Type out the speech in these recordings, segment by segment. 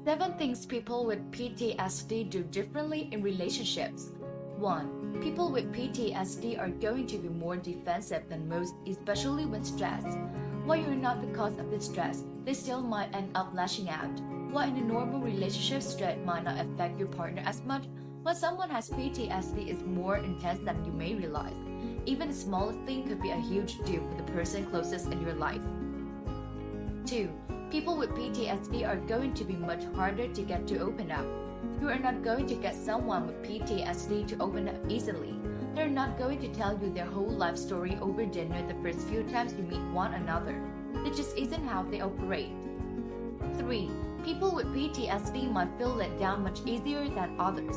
7 things people with PTSD do differently in relationships. 1. People with PTSD are going to be more defensive than most, especially when stressed. While you're not the cause of the stress, they still might end up lashing out. While in a normal relationship, stress might not affect your partner as much, when someone has PTSD, it's more intense than you may realize. Even the smallest thing could be a huge deal for the person closest in your life. 2. People with PTSD are going to be much harder to get to open up. You are not going to get someone with PTSD to open up easily. They're not going to tell you their whole life story over dinner the first few times you meet one another. That just isn't how they operate. 3. People with PTSD might feel let down much easier than others.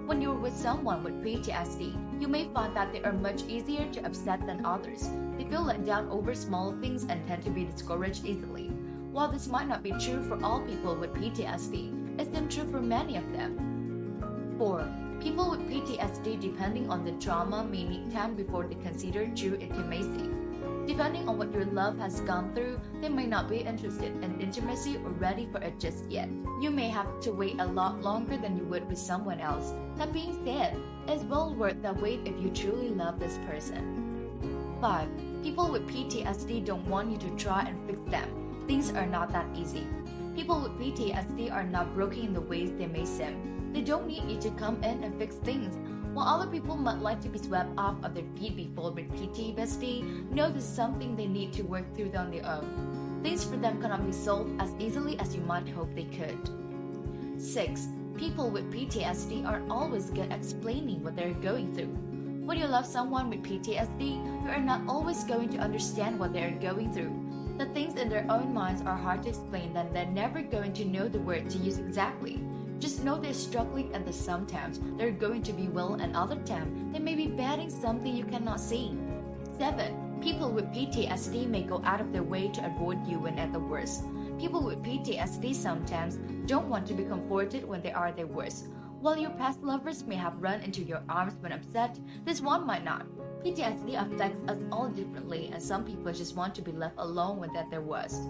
When you're with someone with PTSD, you may find that they are much easier to upset than others. They feel let down over small things and tend to be discouraged easily. While this might not be true for all people with PTSD, it's been true for many of them. 4. People with PTSD, depending on the trauma, may need time before they consider true intimacy. Depending on what your love has gone through, they may not be interested in intimacy or ready for it just yet. You may have to wait a lot longer than you would with someone else. That being said, it's well worth the wait if you truly love this person. 5. People with PTSD don't want you to try and fix them. Things are not that easy. People with PTSD are not broken in the ways they may seem. They don't need you to come in and fix things. While other people might like to be swept off of their feet before with PTSD, know this is something they need to work through on their own. Things for them cannot be solved as easily as you might hope they could. 6. People with PTSD are always good at explaining what they're going through. When you love someone with PTSD, you are not always going to understand what they are going through. The things in their own minds are hard to explain, and they're never going to know the word to use exactly. Just know they're struggling, and that sometimes they're going to be well, and other times they may be battling something you cannot see. 7. People with PTSD may go out of their way to avoid you when at the worst. People with PTSD sometimes don't want to be comforted when they are at their worst. While your past lovers may have run into your arms when upset, this one might not. PTSD affects us all differently, and some people just want to be left alone when they're at their worst.